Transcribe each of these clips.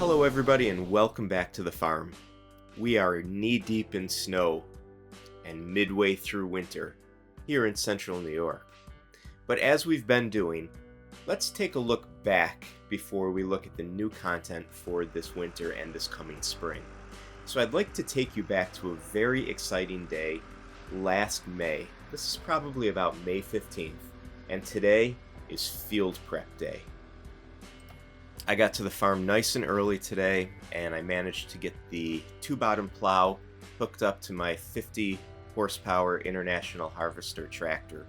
Hello everybody and welcome back to the farm. We are knee-deep in snow and midway through winter here in central New York. But as we've been doing, let's take a look back before we look at the new content for this winter and this coming spring. So I'd like to take you back to a very exciting day last May. This is probably about May 15th, and today is Field Prep Day. I got to the farm nice and early today, and I managed to get the two-bottom plow hooked up to my 50 horsepower International Harvester tractor.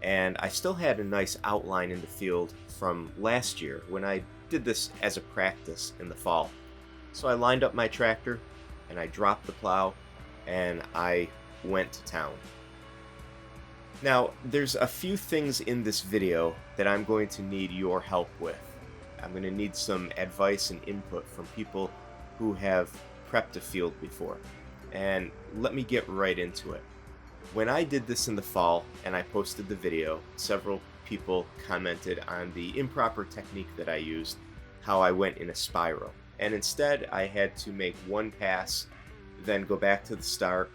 And I still had a nice outline in the field from last year when I did this as a practice in the fall. So I lined up my tractor and I dropped the plow and I went to town. Now, there's a few things in this video that I'm going to need your help with. I'm going to need some advice and input from people who have prepped a field before. And let me get right into it. When I did this in the fall and I posted the video, several people commented on the improper technique that I used, how I went in a spiral. And instead I had to make one pass, then go back to the start,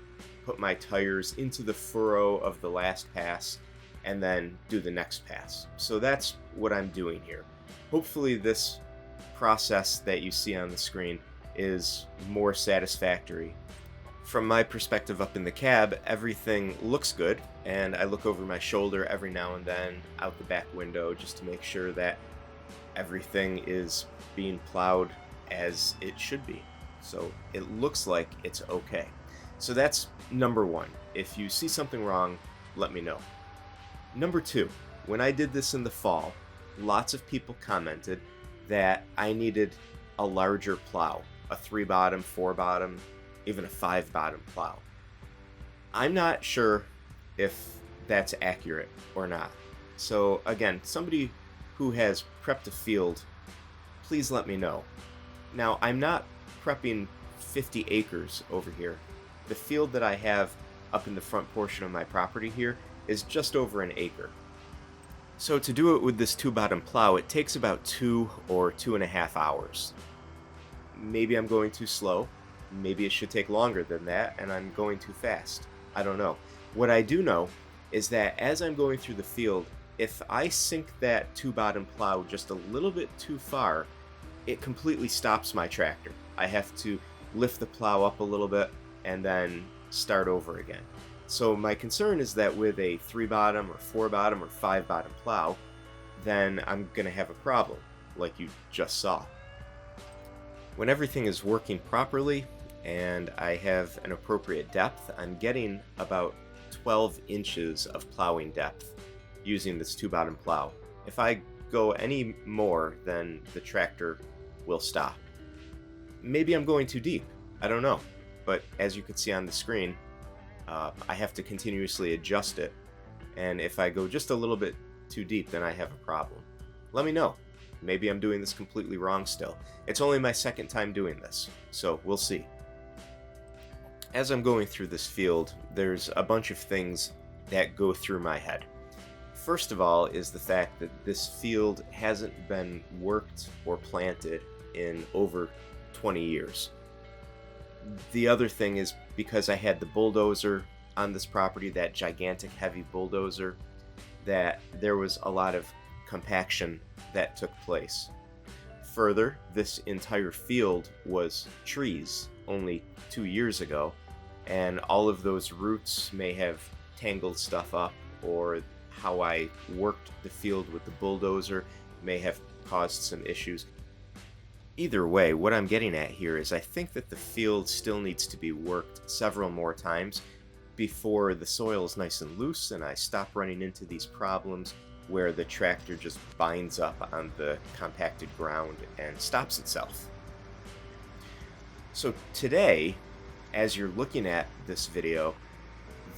put my tires into the furrow of the last pass, and then do the next pass. So that's what I'm doing here. Hopefully this process that you see on the screen is more satisfactory. From my perspective up in the cab, everything looks good, and I look over my shoulder every now and then out the back window just to make sure that everything is being plowed as it should be. So it looks like it's okay. So that's number one. If you see something wrong, let me know. Number two, when I did this in the fall, lots of people commented that I needed a larger plow, a 3-bottom, 4-bottom, even a 5-bottom plow. I'm not sure if that's accurate or not. So again, somebody who has prepped a field, please let me know. Now, I'm not prepping 50 acres over here. The field that I have up in the front portion of my property here is just over an acre. So to do it with this 2-bottom plow, it takes about 2 or 2.5 hours. Maybe I'm going too slow. Maybe it should take longer than that, and I'm going too fast. I don't know. What I do know is that as I'm going through the field, if I sink that 2-bottom plow just a little bit too far, it completely stops my tractor. I have to lift the plow up a little bit and then start over again. So my concern is that with a 3-bottom or 4-bottom or 5-bottom plow, then I'm going to have a problem, like you just saw. When everything is working properly and I have an appropriate depth, I'm getting about 12 inches of plowing depth using this 2-bottom plow. If I go any more, then the tractor will stop. Maybe I'm going too deep. I don't know. But as you can see on the screen, I have to continuously adjust it, and if I go just a little bit too deep, then I have a problem. Let me know. Maybe I'm doing this completely wrong still. It's only my second time doing this, so we'll see. As I'm going through this field, there's a bunch of things that go through my head. First of all is the fact that this field hasn't been worked or planted in over 20 years. The other thing is because I had the bulldozer on this property, that gigantic heavy bulldozer, that there was a lot of compaction that took place. Further, this entire field was trees only 2 years ago, and all of those roots may have tangled stuff up, or how I worked the field with the bulldozer may have caused some issues. Either way, what I'm getting at here is I think that the field still needs to be worked several more times before the soil is nice and loose and I stop running into these problems where the tractor just binds up on the compacted ground and stops itself. So today, as you're looking at this video,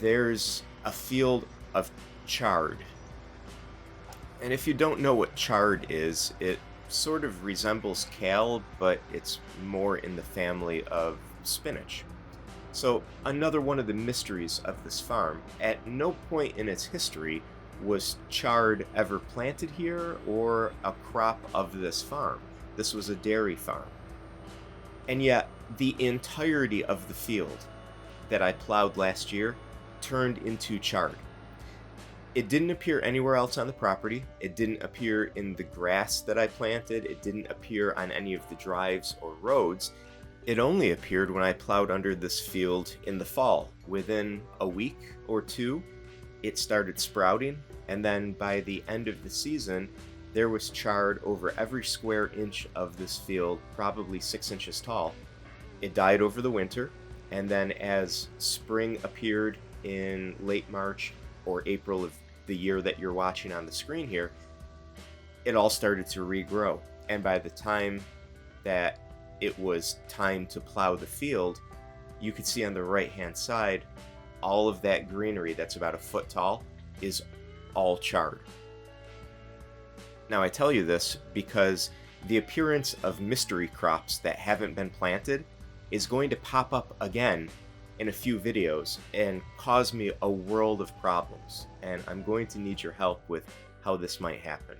there's a field of chard. And if you don't know what chard is, it sort of resembles kale, but it's more in the family of spinach. So another one of the mysteries of this farm, at no point in its history was chard ever planted here or a crop of this farm. This was a dairy farm. And yet, the entirety of the field that I plowed last year turned into chard. It didn't appear anywhere else on the property. It didn't appear in the grass that I planted. It didn't appear on any of the drives or roads. It only appeared when I plowed under this field in the fall. Within a week or two, it started sprouting, and then by the end of the season, there was chard over every square inch of this field, probably 6 inches tall. It died over the winter, and then as spring appeared in late March or April of the year that you're watching on the screen here, it all started to regrow. And by the time that it was time to plow the field, you could see on the right hand side, all of that greenery that's about a foot tall is all chard. Now I tell you this because the appearance of mystery crops that haven't been planted is going to pop up again in a few videos and cause me a world of problems, and I'm going to need your help with how this might happen.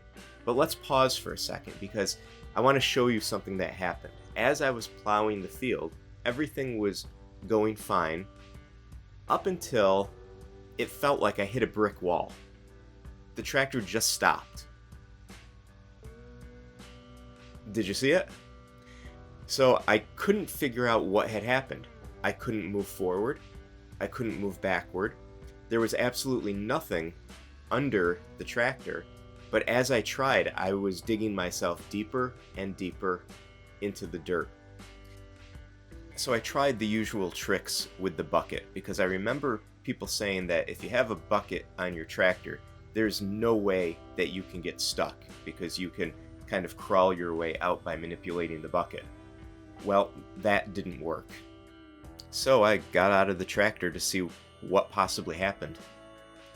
But let's pause for a second because I want to show you something that happened. As I was plowing the field, everything was going fine up until it felt like I hit a brick wall. The tractor just stopped. Did you see it? So I couldn't figure out what had happened. I couldn't move forward. I couldn't move backward. There was absolutely nothing under the tractor, but as I tried, I was digging myself deeper and deeper into the dirt. So I tried the usual tricks with the bucket, because I remember people saying that if you have a bucket on your tractor, there's no way that you can get stuck, because you can kind of crawl your way out by manipulating the bucket. Well, that didn't work. So I got out of the tractor to see what possibly happened.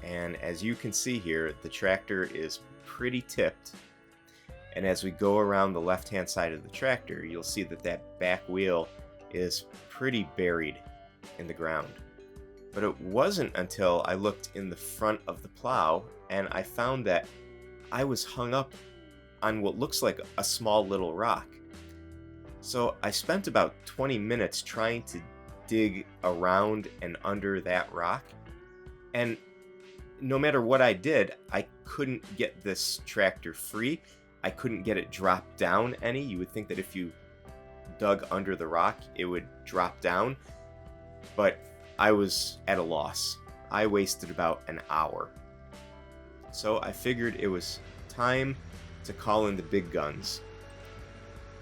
And as you can see here, the tractor is pretty tipped. And as we go around the left-hand side of the tractor, you'll see that that back wheel is pretty buried in the ground. But it wasn't until I looked in the front of the plow and I found that I was hung up on what looks like a small little rock. So I spent about 20 minutes trying to dig around and under that rock, and no matter what I did, I couldn't get this tractor free. I couldn't get it dropped down any. You would think that if you dug under the rock, it would drop down, but I was at a loss. I wasted about an hour. So I figured it was time to call in the big guns.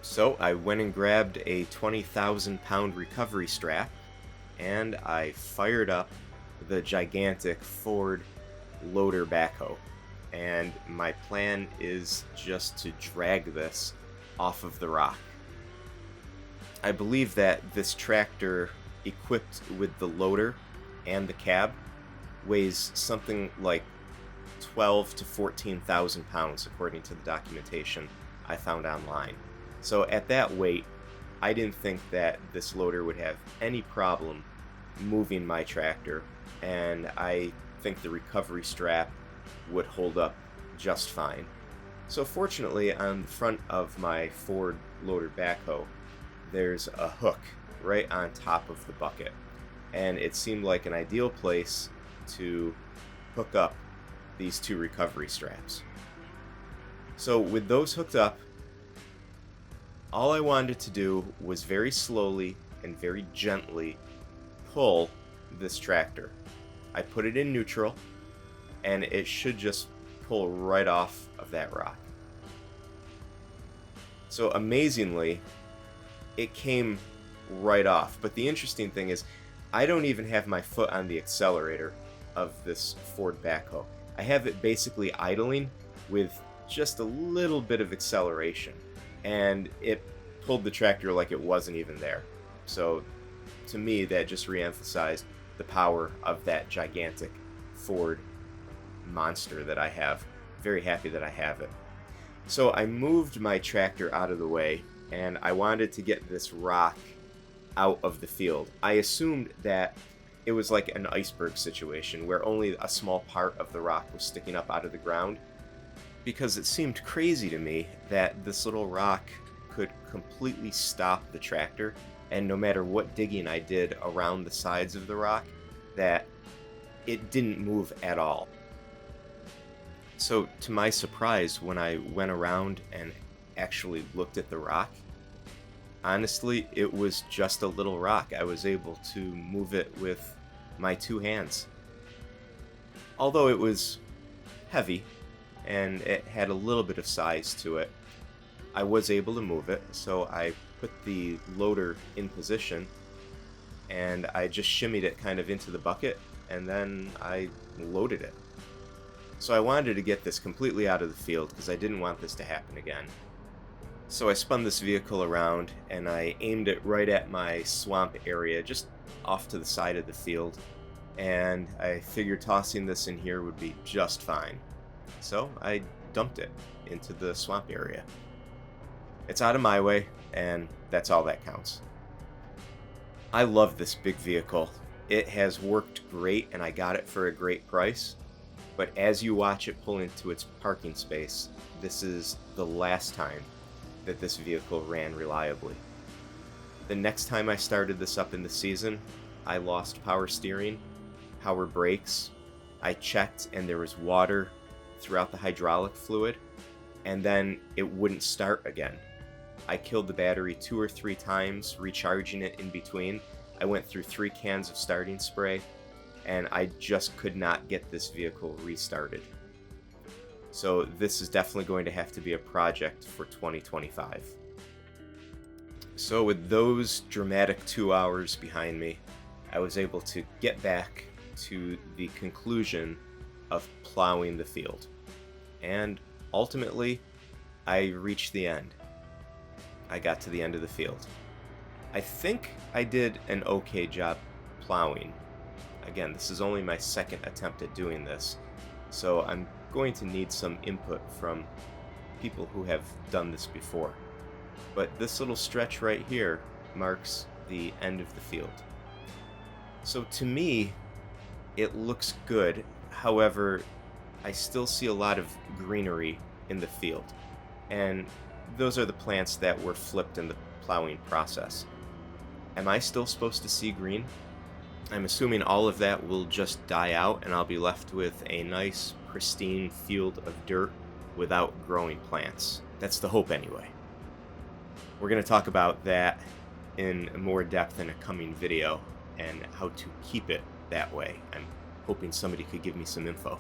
So I went and grabbed a 20,000 pound recovery strap, and I fired up the gigantic Ford loader backhoe. And my plan is just to drag this off of the rock. I believe that this tractor, equipped with the loader and the cab, weighs something like 12 to 14,000 pounds according to the documentation I found online. So at that weight, I didn't think that this loader would have any problem moving my tractor, and I think the recovery strap would hold up just fine. So fortunately, on the front of my Ford loader backhoe, there's a hook right on top of the bucket, and it seemed like an ideal place to hook up these two recovery straps. So with those hooked up, all I wanted to do was very slowly and very gently pull this tractor. I put it in neutral, and it should just pull right off of that rock. So amazingly, it came right off. But the interesting thing is, I don't even have my foot on the accelerator of this Ford backhoe. I have it basically idling with just a little bit of acceleration, and it pulled the tractor like it wasn't even there. So to me, that just reemphasized the power of that gigantic Ford monster that I have. Very happy that I have it. So I moved my tractor out of the way, and I wanted to get this rock out of the field. I assumed that it was like an iceberg situation where only a small part of the rock was sticking up out of the ground, because it seemed crazy to me that this little rock could completely stop the tractor, and no matter what digging I did around the sides of the rock, that it didn't move at all. So to my surprise, when I went around and actually looked at the rock, honestly, it was just a little rock. I was able to move it with my two hands. Although it was heavy and it had a little bit of size to it, I was able to move it, so I put the loader in position and I just shimmied it kind of into the bucket, and then I loaded it. So I wanted to get this completely out of the field because I didn't want this to happen again. So I spun this vehicle around and I aimed it right at my swamp area, just off to the side of the field, and I figured tossing this in here would be just fine. So I dumped it into the swamp area. It's out of my way, and that's all that counts. I love this big vehicle. It has worked great, and I got it for a great price. But as you watch it pull into its parking space, this is the last time that this vehicle ran reliably. The next time I started this up in the season, I lost power steering, power brakes. I checked and there was water throughout the hydraulic fluid, and then it wouldn't start again. I killed the battery 2 or 3 times, recharging it in between. I went through 3 cans of starting spray, and I just could not get this vehicle restarted. So this is definitely going to have to be a project for 2025. So with those dramatic 2 hours behind me, I was able to get back to the conclusion of plowing the field. And ultimately, I reached the end. I got to the end of the field. I think I did an okay job plowing. Again, this is only my second attempt at doing this, so I'm going to need some input from people who have done this before. But this little stretch right here marks the end of the field. So to me, it looks good. However, I still see a lot of greenery in the field, and those are the plants that were flipped in the plowing process. Am I still supposed to see green? I'm assuming all of that will just die out and I'll be left with a nice, pristine field of dirt without growing plants. That's the hope anyway. We're going to talk about that in more depth in a coming video and how to keep it that way. I'm hoping somebody could give me some info.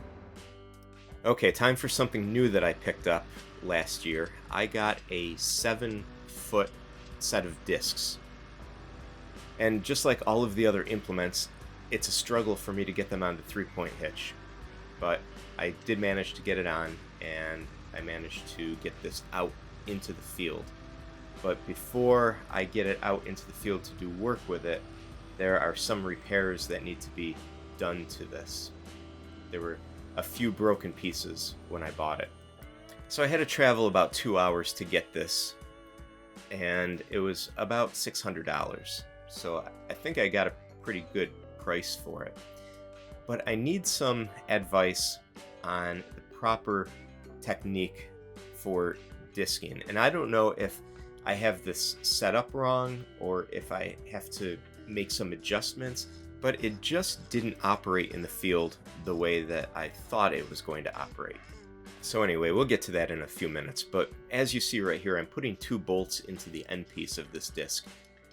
Okay, time for something new that I picked up last year. I got a 7-foot set of discs. And just like all of the other implements, it's a struggle for me to get them on the 3-point hitch. But I did manage to get it on, and I managed to get this out into the field. But before I get it out into the field to do work with it, there are some repairs that need to be done to this. There were a few broken pieces when I bought it. So I had to travel about 2 hours to get this, and it was about $600. So I think I got a pretty good price for it. But I need some advice on the proper technique for disking. And I don't know if I have this set up wrong or if I have to make some adjustments, but it just didn't operate in the field the way that I thought it was going to operate. So anyway, we'll get to that in a few minutes, but as you see right here, I'm putting 2 bolts into the end piece of this disc.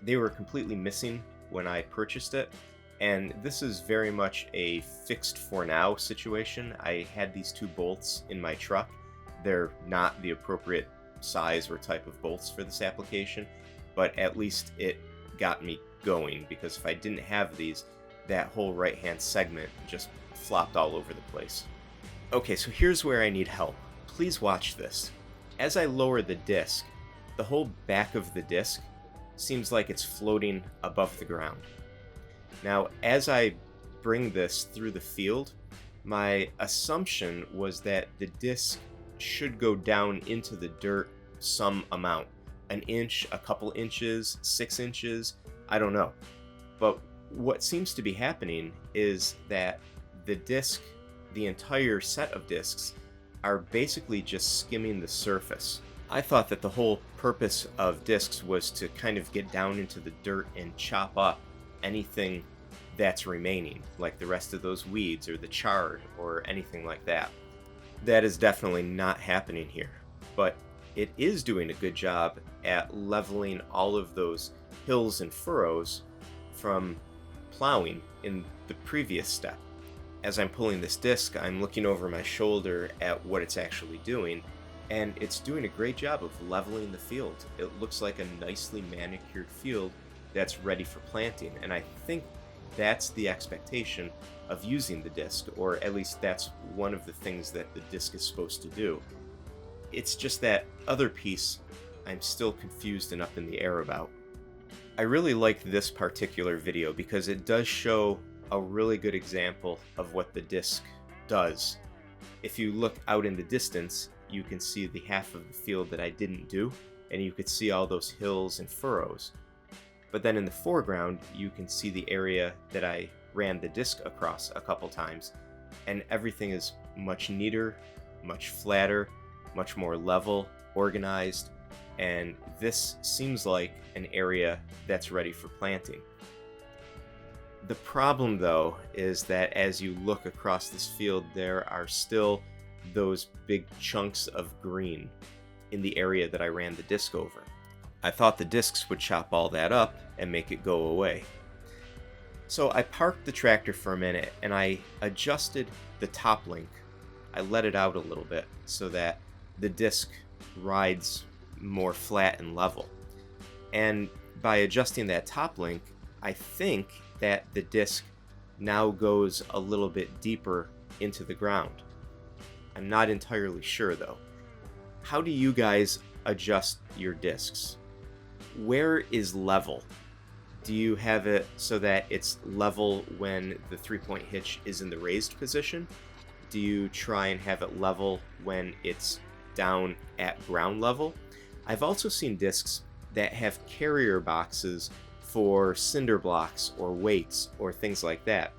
They were completely missing when I purchased it, and this is very much a fixed for now situation. I had these 2 bolts in my truck. They're not the appropriate size or type of bolts for this application, but at least it got me going, because if I didn't have these, that whole right hand segment just flopped all over the place. Okay, so here's where I need help. Please watch this. As I lower the disc, the whole back of the disc seems like it's floating above the ground. Now, as I bring this through the field, my assumption was that the disc should go down into the dirt some amount. An inch, a couple inches, 6 inches, I don't know. But what seems to be happening is that the disc, the entire set of discs, are basically just skimming the surface. I thought that the whole purpose of discs was to kind of get down into the dirt and chop up anything that's remaining, like the rest of those weeds or the chard or anything like that. That is definitely not happening here, but it is doing a good job at leveling all of those hills and furrows from plowing in the previous step. As I'm pulling this disc, I'm looking over my shoulder at what it's actually doing, and it's doing a great job of leveling the field. It looks like a nicely manicured field that's ready for planting, and I think that's the expectation of using the disc, or at least that's one of the things that the disc is supposed to do. It's just that other piece I'm still confused and up in the air about. I really like this particular video because it does show a really good example of what the disc does. If you look out in the distance, you can see the half of the field that I didn't do, and you could see all those hills and furrows. But then in the foreground, you can see the area that I ran the disc across a couple times, and everything is much neater, much flatter, much more level, organized, and this seems like an area that's ready for planting. The problem, though, is that as you look across this field, there are still those big chunks of green in the area that I ran the disc over. I thought the discs would chop all that up and make it go away. So I parked the tractor for a minute and I adjusted the top link. I let it out a little bit so that the disc rides more flat and level. And by adjusting that top link, I think that the disc now goes a little bit deeper into the ground. I'm not entirely sure though. How do you guys adjust your discs? Where is level? Do you have it so that it's level when the 3-point hitch is in the raised position? Do you try and have it level when it's down at ground level? I've also seen discs that have carrier boxes for cinder blocks or weights or things like that.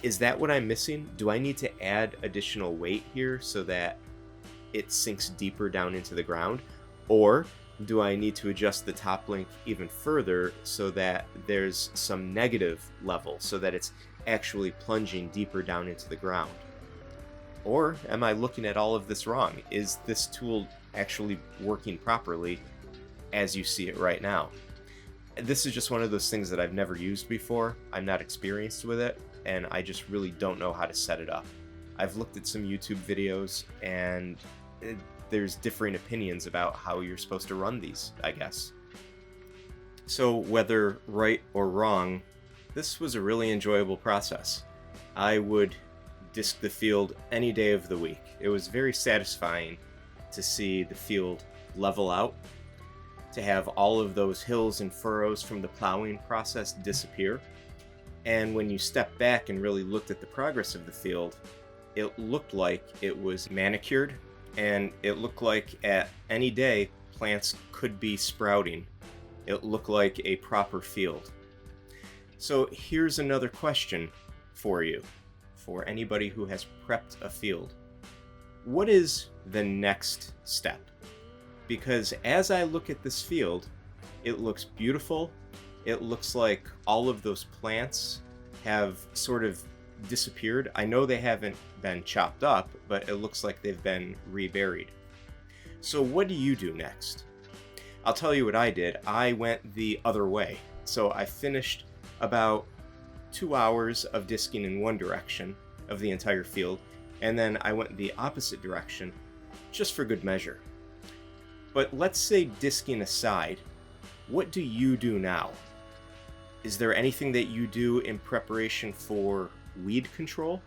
Is that what I'm missing? Do I need to add additional weight here so that it sinks deeper down into the ground? Or do I need to adjust the top link even further so that there's some negative level so that it's actually plunging deeper down into the ground? Or am I looking at all of this wrong? Is this tool actually working properly as you see it right now? This is just one of those things that I've never used before. I'm not experienced with it, and I just really don't know how to set it up. I've looked at some YouTube videos, and there's differing opinions about how you're supposed to run these, I guess. So whether right or wrong, this was a really enjoyable process. I would disc the field any day of the week. It was very satisfying to see the field level out, to have all of those hills and furrows from the plowing process disappear. And when you step back and really looked at the progress of the field, it looked like it was manicured, and it looked like at any day plants could be sprouting. It looked like a proper field. So here's another question for you, for anybody who has prepped a field. What is the next step? Because as I look at this field, it looks beautiful. It looks like all of those plants have sort of disappeared. I know they haven't been chopped up, but it looks like they've been reburied. So what do you do next? I'll tell you what I did. I went the other way. So I finished about 2 hours of disking in one direction of the entire field, and then I went the opposite direction just for good measure. But let's say disking aside, what do you do now? Is there anything that you do in preparation for weed control?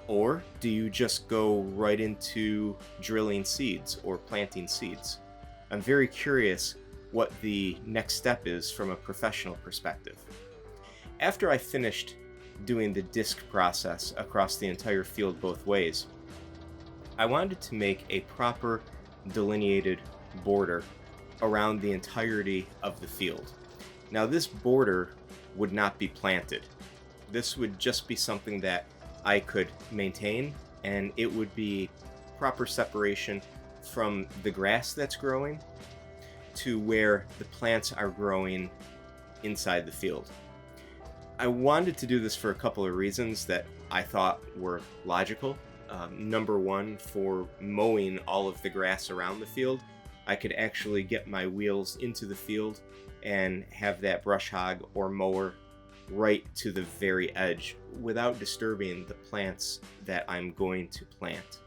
Or do you just go right into drilling seeds or planting seeds? I'm very curious what the next step is from a professional perspective. After I finished doing the disc process across the entire field both ways, I wanted to make a proper delineated border around the entirety of the field. Now this border would not be planted. This would just be something that I could maintain, and it would be proper separation from the grass that's growing to where the plants are growing inside the field. I wanted to do this for a couple of reasons that I thought were logical. Number one, for mowing all of the grass around the field, I could actually get my wheels into the field and have that brush hog or mower right to the very edge without disturbing the plants that I'm going to plant.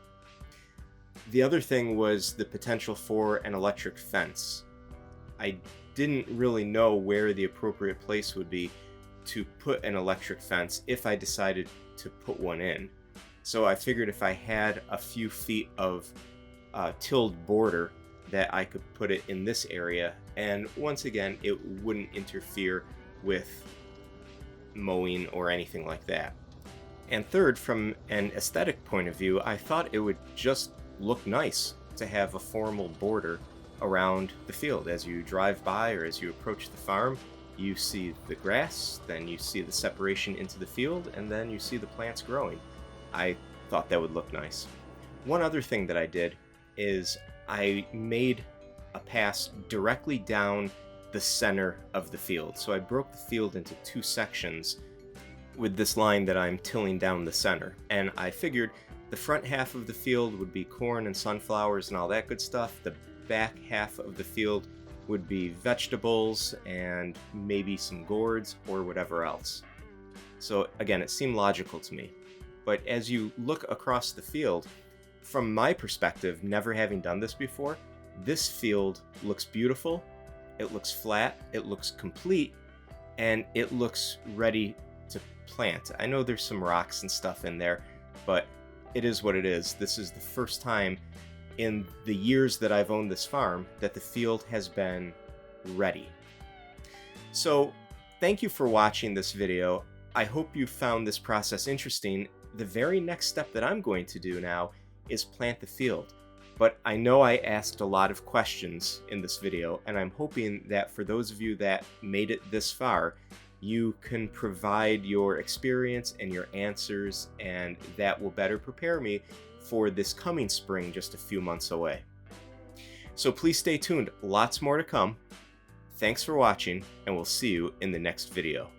The other thing was the potential for an electric fence. I didn't really know where the appropriate place would be to put an electric fence if I decided to put one in. So I figured if I had a few feet of tilled border that I could put it in this area, and once again it wouldn't interfere with mowing or anything like that. And third, from an aesthetic point of view, I thought it would just look nice to have a formal border around the field. As you drive by or as you approach the farm, you see the grass, then you see the separation into the field, and then you see the plants growing. I thought that would look nice. One other thing that I did is I made a pass directly down the center of the field. So I broke the field into two sections with this line that I'm tilling down the center. And I figured the front half of the field would be corn and sunflowers and all that good stuff. The back half of the field would be vegetables and maybe some gourds or whatever else. So again, it seemed logical to me. But as you look across the field, from my perspective, never having done this before, this field looks beautiful, it looks flat, it looks complete, and it looks ready to plant. I know there's some rocks and stuff in there, but it is what it is. This is the first time in the years that I've owned this farm that the field has been ready. So thank you for watching this video. I hope you found this process interesting. The very next step that I'm going to do now is plant the field. But I know I asked a lot of questions in this video, and I'm hoping that for those of you that made it this far, you can provide your experience and your answers, and that will better prepare me for this coming spring just a few months away. So please stay tuned, lots more to come. Thanks for watching, and we'll see you in the next video.